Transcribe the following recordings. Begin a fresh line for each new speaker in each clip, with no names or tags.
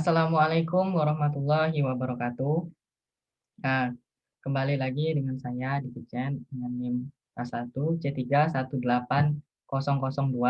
Assalamualaikum warahmatullahi wabarakatuh. Nah, kembali lagi dengan saya di Kitchen dengan NIM A1C3180002.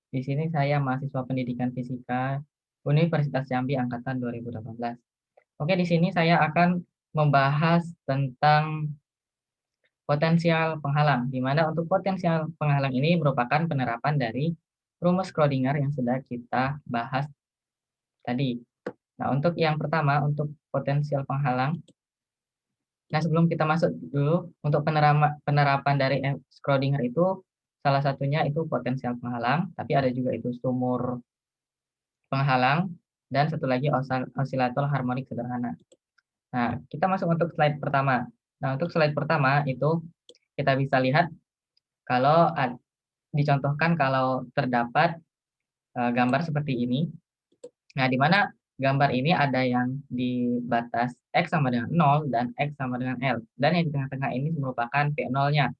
Di sini saya mahasiswa Pendidikan Fisika Universitas Jambi angkatan 2018. Oke, di sini saya akan membahas tentang potensial penghalang, di mana untuk potensial penghalang ini merupakan penerapan dari rumus Schrödinger yang sudah kita bahas tadi. Nah, untuk yang pertama, untuk potensial penghalang. Nah, sebelum kita masuk dulu, untuk penerapan dari Schrödinger itu, salah satunya itu potensial penghalang, tapi ada juga itu sumur penghalang, dan satu lagi osilator harmonik sederhana. Nah, kita masuk untuk slide pertama. Nah, untuk slide pertama itu kita bisa lihat kalau dicontohkan kalau terdapat gambar seperti ini. Nah, di mana gambar ini ada yang di batas X sama dengan 0 dan X sama dengan L. Dan yang di tengah-tengah ini merupakan P0-nya.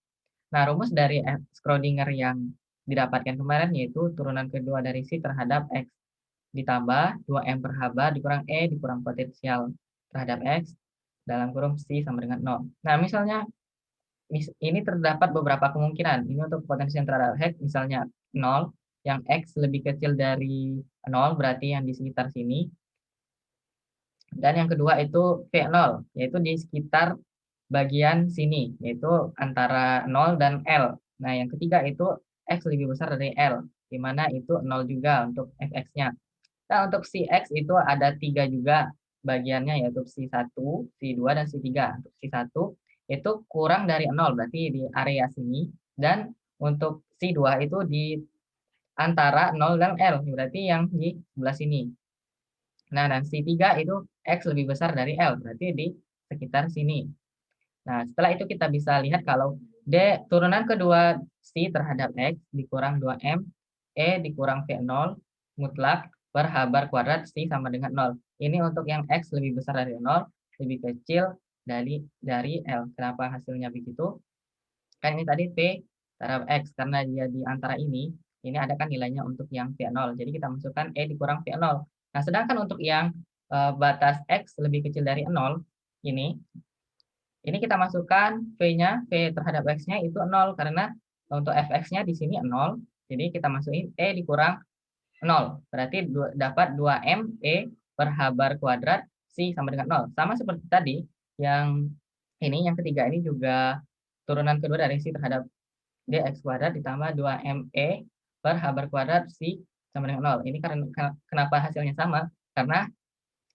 Nah, rumus dari Schrödinger yang didapatkan kemarin yaitu turunan kedua dari C terhadap X ditambah 2M per H bar dikurang E dikurang potensial terhadap X dalam kurung C sama dengan 0. Nah, misalnya ini terdapat beberapa kemungkinan. Ini untuk potensial terhadap X misalnya 0, yang X lebih kecil dari 0 berarti yang di sekitar sini. Dan yang kedua itu V0, yaitu di sekitar bagian sini, yaitu antara 0 dan L. Nah, yang ketiga itu X lebih besar dari L, di mana itu 0 juga untuk fx-nya. Nah, untuk si X itu ada 3 juga bagiannya, yaitu C1, C2, dan C3. Untuk C1 itu kurang dari 0, berarti di area sini. Dan untuk C2 itu di antara 0 dan L, berarti yang di sebelah sini. Nah, dan C3 itu X lebih besar dari L, berarti di sekitar sini. Nah, setelah itu kita bisa lihat kalau turunan kedua C terhadap X dikurang 2M, E dikurang V0, mutlak per H bar kuadrat C sama dengan 0. Ini untuk yang X lebih besar dari 0, lebih kecil dari L. Kenapa hasilnya begitu? Kan ini tadi P terhadap X, karena dia di antara ini ada kan nilainya untuk yang V0. Jadi kita masukkan E dikurang V0. Nah, sedangkan untuk yang batas X lebih kecil dari 0, ini kita masukkan V-nya, V terhadap X-nya itu 0, karena untuk fx-nya di sini 0, jadi kita masukin E dikurang 0, berarti dapat 2M E per H bar kuadrat C sama dengan 0. Sama seperti tadi, yang yang ketiga ini juga turunan kedua dari C terhadap dx kuadrat ditambah 2M E per H bar kuadrat C sama dengan 0. Ini karena kenapa hasilnya sama? Karena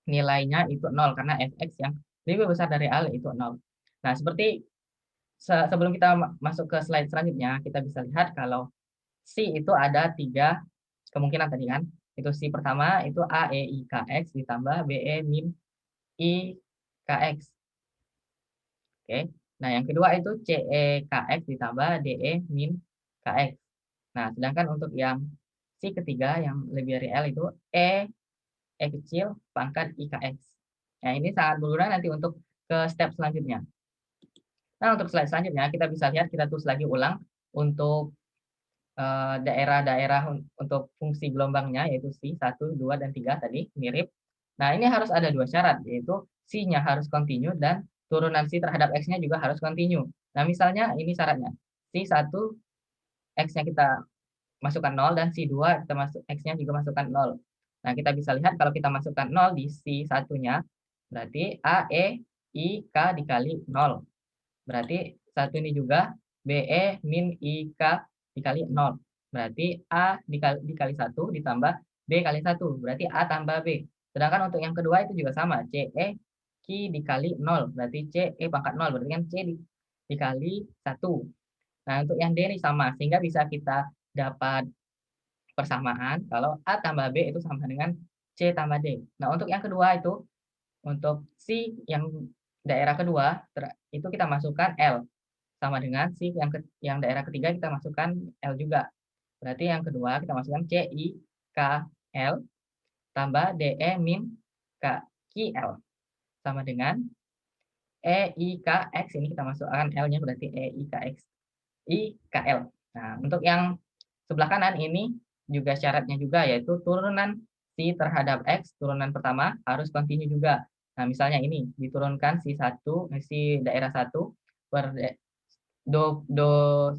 nilainya itu 0, karena fx yang lebih besar dari L itu 0. Nah, seperti sebelum kita masuk ke slide selanjutnya, kita bisa lihat kalau C itu ada 3 kemungkinan tadi kan. Itu C pertama itu A, E, I, K, X ditambah B, E, min, I, K, X. Oke. Nah, yang kedua itu C, E, K, X ditambah D, E, min, K, X. Nah, sedangkan untuk yang C ketiga yang lebih dari L itu E kecil pangkat I, K, X. Nah, ini sangat berguna nanti untuk ke step selanjutnya. Nah, untuk slide selanjutnya kita bisa lihat, kita tulis lagi ulang untuk daerah-daerah untuk fungsi gelombangnya, yaitu C 1, 2, dan 3 tadi mirip. Nah, ini harus ada 2 syarat, yaitu C-nya harus kontinu dan turunan C terhadap X-nya juga harus kontinu. Nah, misalnya ini syaratnya. C1 X-nya kita masukkan 0 dan C2 kita X-nya juga masukkan 0. Nah, kita bisa lihat kalau kita masukkan 0 di C1-nya, berarti A, E, I, K dikali 0. Berarti satu ini juga BE min IK dikali 0. Berarti A dikali 1 ditambah B kali 1. Berarti A tambah B. Sedangkan untuk yang kedua itu juga sama. CE Q dikali 0. Berarti CE pangkat 0. Berarti kan C dikali 1. Nah, untuk yang D ini sama. Sehingga bisa kita dapat persamaan kalau A tambah B itu sama dengan C tambah D. Nah, untuk yang kedua itu, untuk C yang daerah kedua, itu kita masukkan L. Sama dengan C yang daerah ketiga kita masukkan L juga. Berarti yang kedua kita masukkan CI K L tambah DE min K Q L sama dengan EIKX. Ini kita masukkan L-nya, berarti EIKX IKL. Nah, untuk yang sebelah kanan ini juga syaratnya juga, yaitu turunan si terhadap X turunan pertama harus kontinu juga. Nah, misalnya ini diturunkan si daerah 1 per do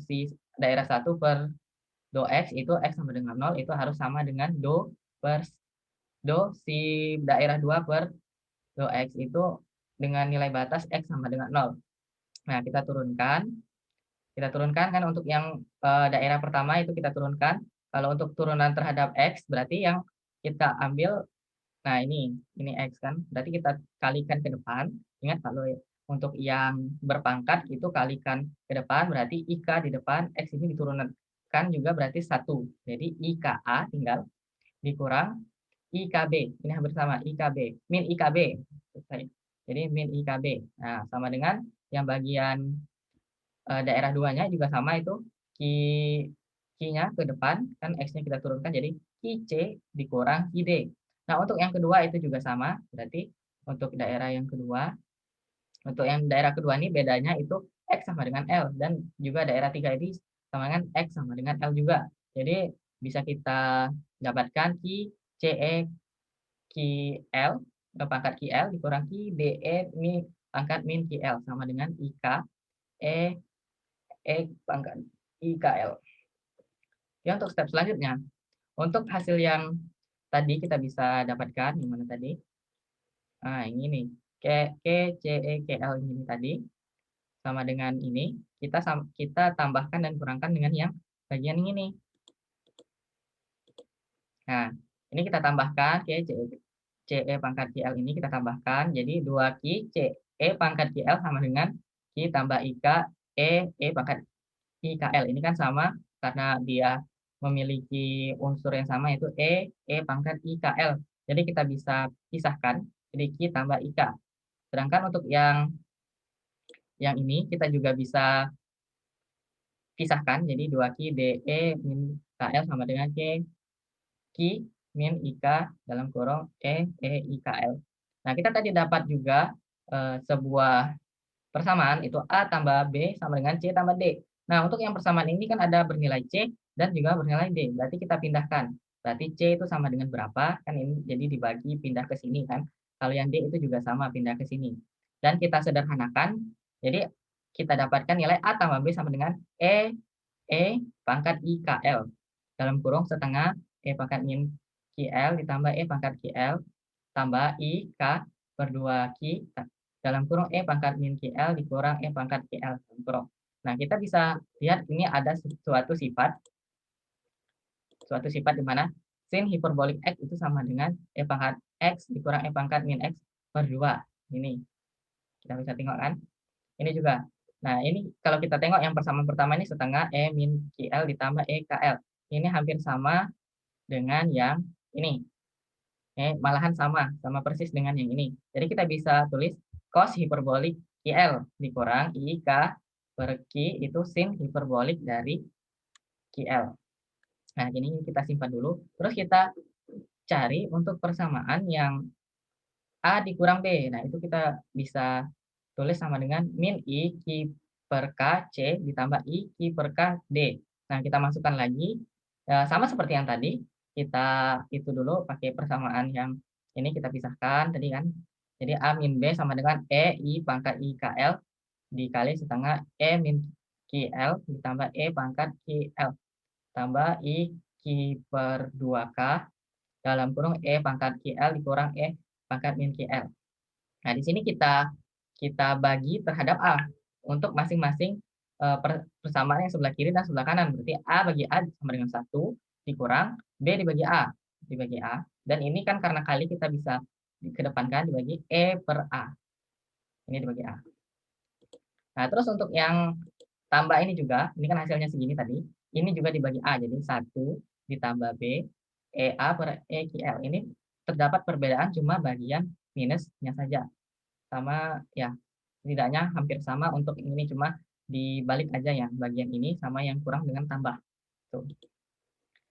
si daerah 1 per do X itu X sama dengan 0 itu harus sama dengan do si daerah 2 per do X itu dengan nilai batas X sama dengan 0. Nah, kita turunkan kan untuk yang daerah pertama itu kita turunkan. Kalau untuk turunan terhadap X berarti yang kita ambil, nah ini X kan, berarti kita kalikan ke depan. Ingat kalau untuk yang berpangkat itu kalikan ke depan, berarti IK di depan, X ini diturunkan juga berarti 1. Jadi IKA tinggal dikurang IKB. Ini hampir sama, IKB. Min IKB. Jadi min IKB. Nah, sama dengan yang bagian daerah 2-nya juga sama itu, Q-nya ke depan, kan X-nya kita turunkan, jadi QC dikurang QD. Nah, untuk yang kedua itu juga sama, berarti untuk daerah yang kedua, untuk yang daerah kedua ini bedanya itu X sama dengan L, dan juga daerah 3 ini sama dengan X sama dengan L juga. Jadi bisa kita dapatkan QCE QL, pangkat QL dikurang QDE pangkat min QL sama dengan IK pangkat IKL. Ya, untuk step selanjutnya, untuk hasil yang tadi kita bisa dapatkan, yang mana tadi? Nah, ini nih, KCEKL ini tadi, sama dengan ini, kita tambahkan dan kurangkan dengan yang bagian ini nih. Nah, ini kita tambahkan, CE pangkat KL ini kita tambahkan, jadi 2 CE pangkat KL sama dengan Q tambah IK pangkat IKL. Ini kan sama karena dia memiliki unsur yang sama yaitu pangkat IKL. Jadi kita bisa pisahkan, jadi Q tambah IK. Sedangkan untuk yang ini kita juga bisa pisahkan, jadi 2Q DE min KL sama dengan Q min IK dalam kurung IKL. Nah, kita tadi dapat juga sebuah persamaan itu A tambah B sama dengan C tambah D. Nah, untuk yang persamaan ini kan ada bernilai C dan juga bernilai D. Berarti kita pindahkan. Berarti C itu sama dengan berapa? Kan ini jadi dibagi pindah ke sini kan. Kalau yang D itu juga sama pindah ke sini. Dan kita sederhanakan. Jadi kita dapatkan nilai A tambah B sama dengan pangkat IKL. Dalam kurung setengah pangkat min QL ditambah pangkat QL tambah IK per 2Q dalam kurung pangkat min QL dikurang pangkat QL dalam kurung. Nah, kita bisa lihat ini ada suatu sifat di mana sin hiperbolik X itu sama dengan pangkat X dikurang pangkat min X per 2. Ini kita bisa tengok kan. Ini juga. Nah, ini kalau kita tengok yang persamaan pertama ini setengah min QL ditambah KL. Ini hampir sama dengan yang ini. Malahan sama persis dengan yang ini. Jadi kita bisa tulis cos hiperbolik QL dikurang IK per Q itu sin hiperbolik dari QL. Nah, ini kita simpan dulu. Terus kita cari untuk persamaan yang A dikurang B. Nah, itu kita bisa tulis sama dengan min I Q per K C ditambah I Q per K D. Nah, kita masukkan lagi. Sama seperti yang tadi. Kita itu dulu pakai persamaan yang ini kita pisahkan tadi kan. Jadi A min B sama dengan I pangkat IKL dikali setengah min QL ditambah pangkat QL tambah I Q per 2K dalam kurung pangkat QL dikurang pangkat min QL. Nah, di sini kita bagi terhadap A untuk masing-masing persamaan yang sebelah kiri dan sebelah kanan. Berarti A bagi A sama dengan 1 dikurang B dibagi A. Dan ini kan karena kali kita bisa dikedepankan dibagi per A. Ini dibagi A. Nah, terus untuk yang tambah ini juga, ini kan hasilnya segini tadi. Ini juga dibagi A, jadi 1 ditambah B, A per QL. Ini terdapat perbedaan cuma bagian minusnya saja. Sama ya, setidaknya hampir sama untuk ini, cuma dibalik aja ya, bagian ini sama yang kurang dengan tambah. Tuh.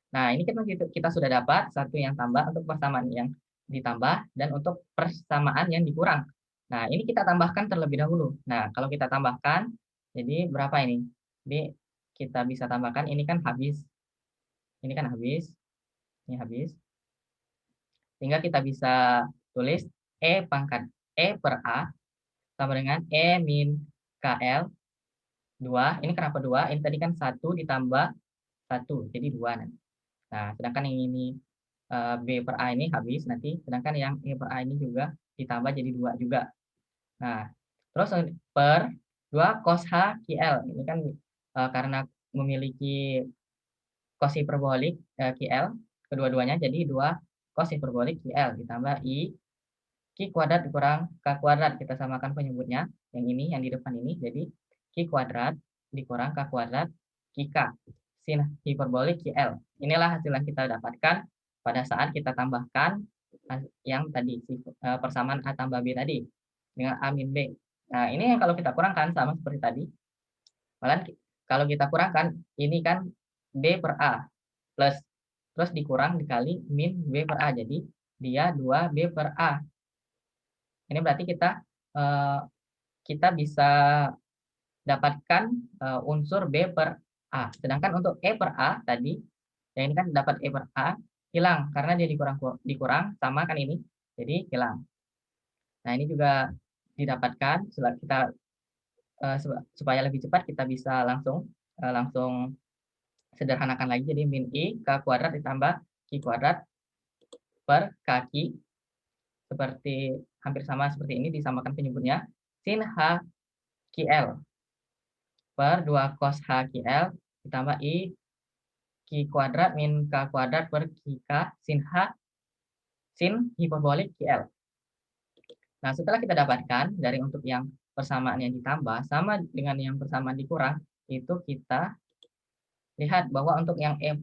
Nah, ini kita sudah dapat satu yang tambah untuk persamaan yang ditambah dan untuk persamaan yang dikurang. Nah, ini kita tambahkan terlebih dahulu. Nah, kalau kita tambahkan, jadi berapa ini? Jadi kita bisa tambahkan, ini kan habis. Ini kan habis. Ini habis. Sehingga kita bisa tulis E per A sama dengan E min KL 2. Ini kenapa 2? Ini tadi kan 1 ditambah 1, jadi 2 nanti. Nah, sedangkan yang ini B per A ini habis nanti, sedangkan yang E per A ini juga ditambah jadi 2 juga. Nah, terus per 2 cos H QL. Ini kan karena memiliki cos hiperbolik QL kedua-duanya, jadi 2 cos hiperbolik QL ditambah I Q kuadrat dikurang K kuadrat. Kita samakan penyebutnya, yang ini, yang di depan ini. Jadi, Q kuadrat dikurang K kuadrat QK. Sin hiperbolik QL. Inilah hasil yang kita dapatkan pada saat kita tambahkan yang tadi, persamaan A tambah B tadi, dengan A min B. Nah, ini yang kalau kita kurangkan sama seperti tadi. Malah kalau kita kurangkan, ini kan B per A plus, terus dikurang dikali min B per A. Jadi, dia 2B per A. Ini berarti kita bisa dapatkan unsur B per A. Sedangkan untuk E per A tadi, yang ini kan dapat E per A, hilang karena dia dikurang sama kan ini, jadi hilang. Nah, ini juga didapatkan kita supaya lebih cepat kita bisa langsung sederhanakan lagi. Jadi min I K kuadrat ditambah Q kuadrat per kaki, seperti hampir sama seperti ini, disamakan penyebutnya, sin H QL per 2 cos H QL ditambah I Q kuadrat min K kuadrat per QK sin H sin hiperbolik QL. Nah, setelah kita dapatkan dari untuk yang persamaan yang ditambah sama dengan yang persamaan dikurang, itu kita lihat bahwa untuk yang E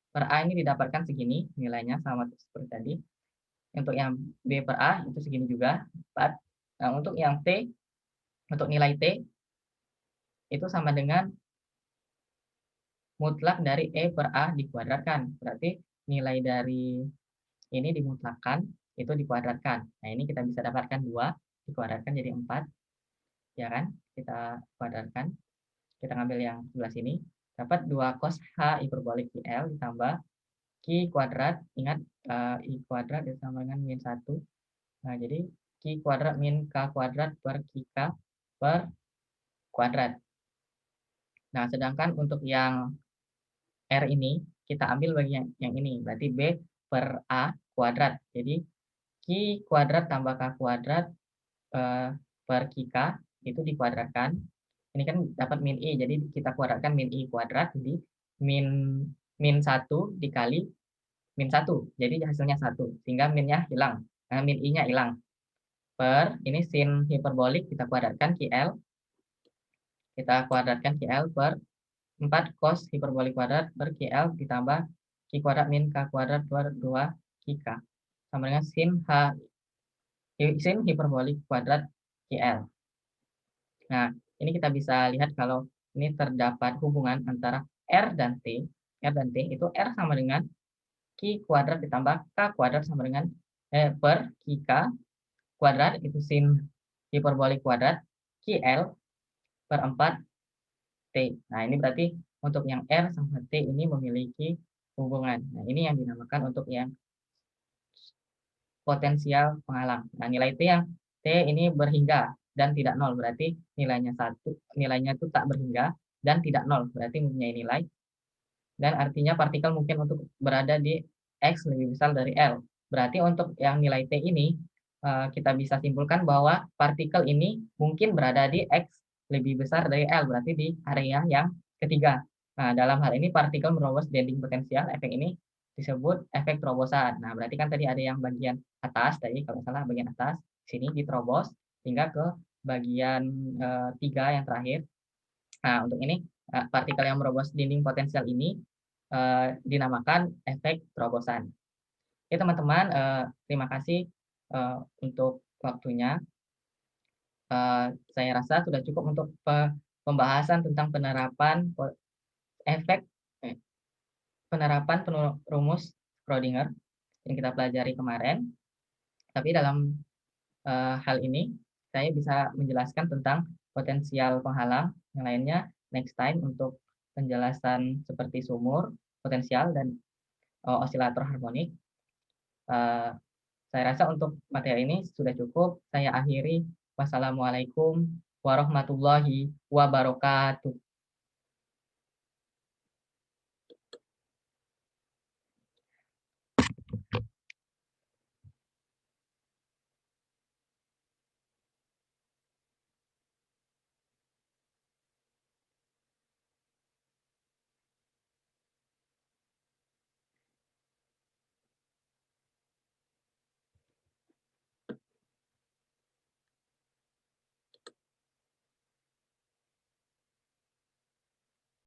per A ini didapatkan segini, nilainya sama seperti tadi. Untuk yang B per A itu segini juga, 4. Nah, untuk yang T, untuk nilai T, itu sama dengan mutlak dari E per A dikuadratkan. Berarti nilai dari ini dimutlakkan, itu dikuadratkan. Nah, ini kita bisa dapatkan 2, dikuadratkan jadi 4. Ya kan? Kita kuadratkan. Kita ngambil yang sebelah sini. Dapat 2 cos H hiperbolik QL ditambah Q kuadrat. Ingat, I kuadrat ditambah dengan min 1. Nah, jadi Q kuadrat min K kuadrat per QK per kuadrat. Nah, sedangkan untuk yang R ini, kita ambil bagian yang ini. Berarti B per A kuadrat. Jadi, Q kuadrat tambah K kuadrat per QK itu dikuadratkan. Ini kan dapat min I, jadi kita kuadratkan min I kuadrat. Jadi, min 1 dikali min 1. Jadi, hasilnya 1. Sehingga minnya hilang. Nah, min I-nya hilang. Per, ini sin hiperbolik, kita kuadratkan QL. Kita kuadratkan QL per 4 cos hiperbolik kuadrat per QL ditambah Q kuadrat min K kuadrat per 2 QK. Sama dengan sin hiperbolik kuadrat QL. Nah, ini kita bisa lihat kalau ini terdapat hubungan antara R dan T. R dan T itu R sama dengan Q kuadrat ditambah K kuadrat sama dengan per QK kuadrat itu sin hiperbolik kuadrat QL per 4 T. Nah, ini berarti untuk yang R sama T ini memiliki hubungan. Nah, ini yang dinamakan untuk yang potensial penghalang. Nah, nilai T ini berhingga dan tidak nol, berarti nilainya itu tak berhingga dan tidak nol, berarti mempunyai nilai. Dan artinya partikel mungkin untuk berada di X lebih besar dari L. Berarti untuk yang nilai T ini kita bisa simpulkan bahwa partikel ini mungkin berada di X lebih besar dari L, berarti di area yang ketiga. Nah, dalam hal ini partikel merobos dinding potensial, efek ini disebut efek terobosan. Nah, berarti kan tadi ada yang bagian atas, tadi kalau salah bagian atas, sini diterobos hingga ke bagian 3 yang terakhir. Nah, untuk ini partikel yang merobos dinding potensial ini dinamakan efek terobosan. Oke, teman-teman, terima kasih untuk waktunya. Saya rasa sudah cukup untuk pembahasan tentang penerapan efek rumus Schrödinger yang kita pelajari kemarin. Tapi dalam hal ini saya bisa menjelaskan tentang potensial penghalang yang lainnya next time untuk penjelasan seperti sumur, potensial, dan osilator harmonik. Saya rasa untuk materi ini sudah cukup. Saya akhiri. Wassalamualaikum warahmatullahi wabarakatuh.